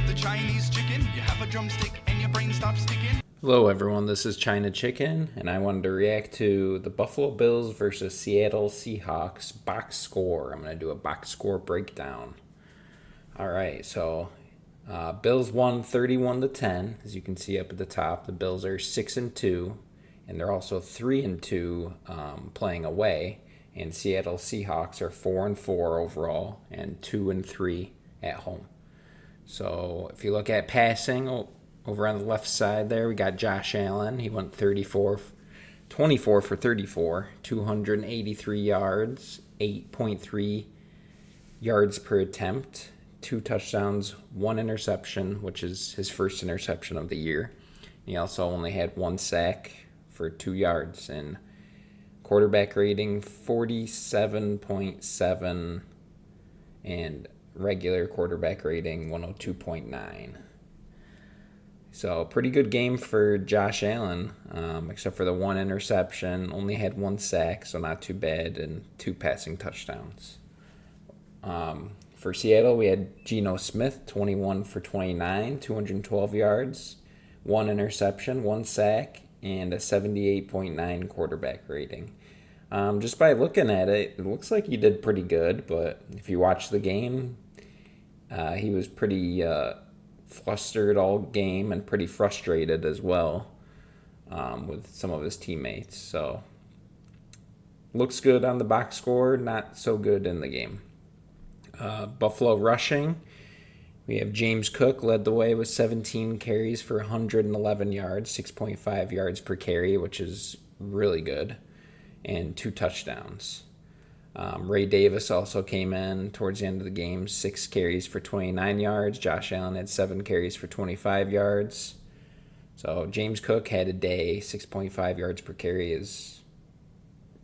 the Chinese chicken. You have a drumstick and your brain stops sticking. Hello everyone, this is China Chicken, and I wanted to react to the Buffalo Bills versus Seattle Seahawks box score. I'm going to do a box score breakdown. Alright, so Bills won 31-10, as you can see up at the top. The Bills are 6-2, and they're also 3-2 playing away. And Seattle Seahawks are 4-4 overall and 2-3 at home. So if you look at passing, over on the left side there, we got Josh Allen. He went 24 for 34, 283 yards, 8.3 yards per attempt, 2 touchdowns, 1 interception, which is his first interception of the year. He also only had 1 sack for 2 yards, and quarterback rating 47.7, and regular quarterback rating 102.9. So pretty good game for Josh Allen, except for the 1 interception. Only had 1 sack, so not too bad, and 2 passing touchdowns. For Seattle, we had Geno Smith, 21 for 29, 212 yards, 1 interception, 1 sack, and a 78.9 quarterback rating. Just by looking at it, it looks like he did pretty good, but if you watch the game, he was pretty flustered all game and pretty frustrated as well with some of his teammates. So looks good on the box score, not so good in the game. Buffalo rushing, we have James Cook led the way with 17 carries for 111 yards, 6.5 yards per carry, which is really good, and 2 touchdowns. Ray Davis also came in towards the end of the game, 6 carries for 29 yards. Josh Allen had 7 carries for 25 yards. So James Cook had a day. 6.5 yards per carry is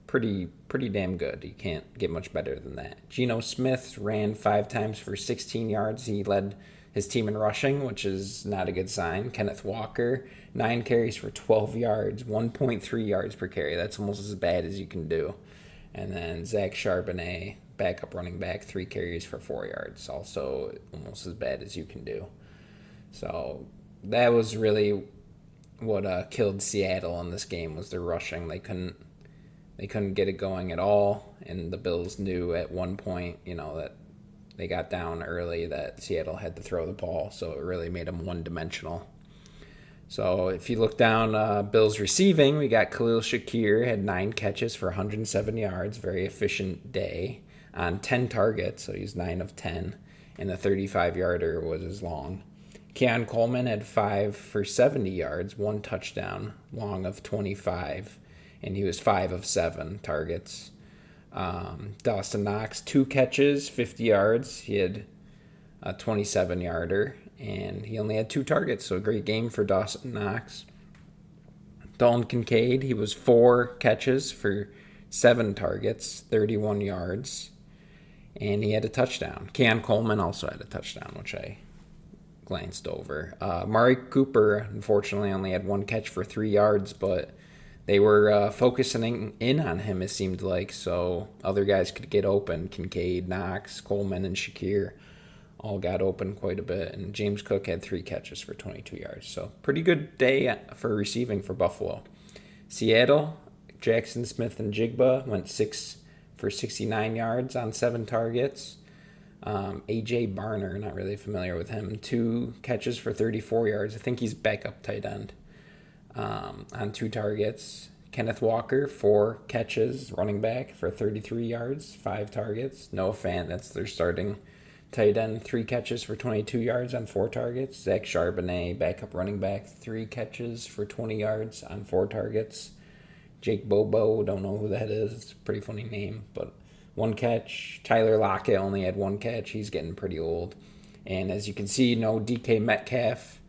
pretty damn good. You can't get much better than that. Geno Smith ran 5 times for 16 yards. He led his team in rushing, which is not a good sign. Kenneth Walker, 9 carries for 12 yards, 1.3 yards per carry. That's almost as bad as you can do. And then Zach Charbonnet, backup running back, 3 carries for 4 yards. Also almost as bad as you can do. So that was really what killed Seattle in this game, was their rushing. They couldn't get it going at all. And the Bills knew at one point, that they got down early, that Seattle had to throw the ball. So it really made them one-dimensional. So if you look down, Bills receiving, we got Khalil Shakir, had 9 catches for 107 yards, very efficient day on 10 targets, so he's 9 of 10, and the 35-yarder was his long. Keon Coleman had 5 for 70 yards, 1 touchdown, long of 25, and he was 5 of 7 targets. Dawson Knox, 2 catches, 50 yards, he had a 27-yarder. And he only had 2 targets, so a great game for Dawson Knox. Dalton Kincaid, he was 4 catches for 7 targets, 31 yards, and he had a touchdown. Keon Coleman also had a touchdown, which I glanced over. Mari Cooper, unfortunately, only had 1 catch for 3 yards, but they were focusing in on him, it seemed like, so other guys could get open. Kincaid, Knox, Coleman, and Shakir all got open quite a bit, and James Cook had 3 catches for 22 yards. So pretty good day for receiving for Buffalo. Seattle, Jackson Smith and Jigba went 6 for 69 yards on 7 targets. A.J. Barner, not really familiar with him, 2 catches for 34 yards. I think he's backup tight end on 2 targets. Kenneth Walker, 4 catches, running back for 33 yards, 5 targets. Noah Fant, that's their starting tight end, 3 catches for 22 yards on 4 targets. Zach Charbonnet, backup running back, 3 catches for 20 yards on 4 targets. Jake Bobo, don't know who that is. It's a pretty funny name, but 1 catch. Tyler Lockett only had 1 catch. He's getting pretty old. And as you can see, no DK Metcalf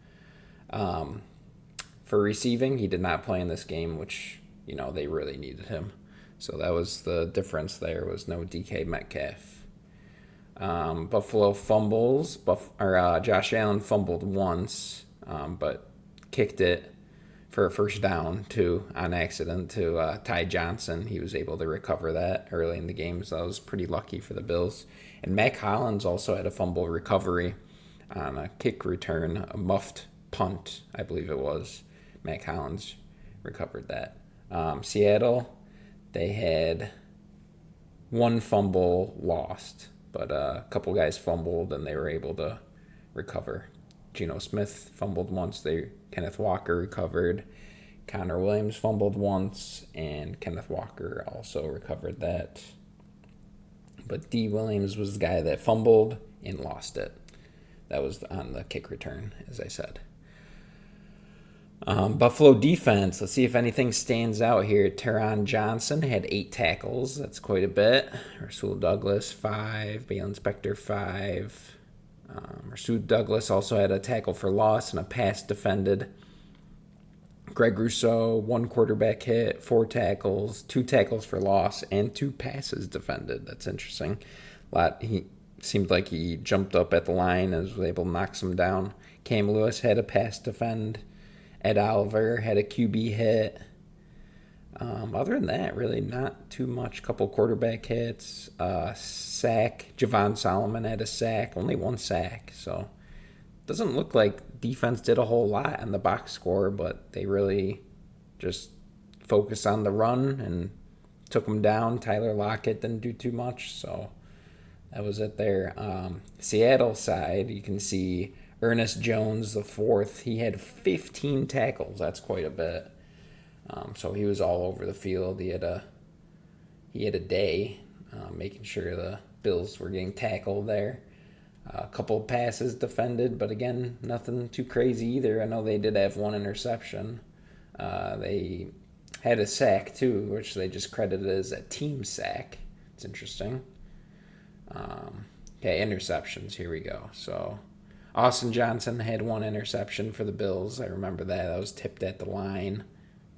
for receiving. He did not play in this game, which, they really needed him. So that was the difference there, was no DK Metcalf. Buffalo fumbles. Josh Allen fumbled once, but kicked it for a first down on accident to Ty Johnson. He was able to recover that early in the game, so that was pretty lucky for the Bills. And Mac Hollins also had a fumble recovery on a kick return, a muffed punt, I believe it was. Matt Collins recovered that. Seattle, they had one fumble lost, but a couple guys fumbled and they were able to recover. Geno Smith fumbled once. Kenneth Walker recovered. Connor Williams fumbled once, and Kenneth Walker also recovered that. But D. Williams was the guy that fumbled and lost it. That was on the kick return, as I said. Buffalo defense, let's see if anything stands out here. Teron Johnson had 8 tackles. That's quite a bit. Rasul Douglas, 5. Balen Spector, 5. Rasul Douglas also had a tackle for loss and a pass defended. Greg Rousseau, 1 quarterback hit, 4 tackles, 2 tackles for loss, and 2 passes defended. That's interesting. He seemed like he jumped up at the line and was able to knock some down. Cam Lewis had a pass defend. Ed Oliver had a QB hit. Other than that, really not too much. Couple quarterback hits. Sack. Javon Solomon had a sack. Only 1 sack. So doesn't look like defense did a whole lot on the box score, but they really just focused on the run and took them down. Tyler Lockett didn't do too much. So that was it there. Seattle side, you can see Ernest Jones, the 4th, he had 15 tackles. That's quite a bit. So he was all over the field. He had a day, making sure the Bills were getting tackled there. A couple of passes defended, but again, nothing too crazy either. I know they did have 1 interception. They had a sack too, which they just credited as a team sack. It's interesting. Okay, interceptions. Here we go. So Austin Johnson had 1 interception for the Bills. I remember that. That was tipped at the line,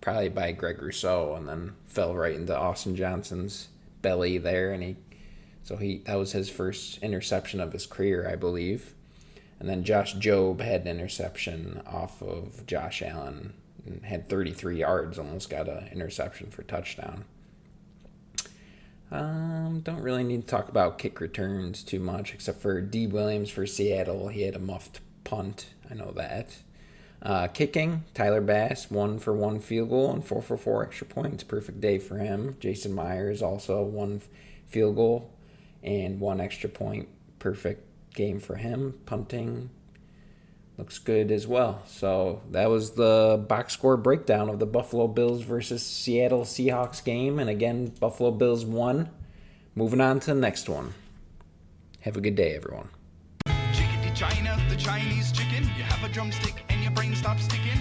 probably by Greg Rousseau, and then fell right into Austin Johnson's belly there. And that was his first interception of his career, I believe. And then Josh Jobe had an interception off of Josh Allen and had 33 yards, almost got an interception for touchdown. Don't really need to talk about kick returns too much, except for D. Williams for Seattle. He had a muffed punt. I know that. Kicking, Tyler Bass, 1 for 1 field goal and 4 for 4 extra points. Perfect day for him. Jason Myers also 1 field goal and 1 extra point. Perfect game for him. Punting looks good as well. So that was the box score breakdown of the Buffalo Bills versus Seattle Seahawks game. And again, Buffalo Bills won. Moving on to the next one. Have a good day, everyone. Chicken to China, the Chinese chicken. You have a drumstick and your brain stops sticking.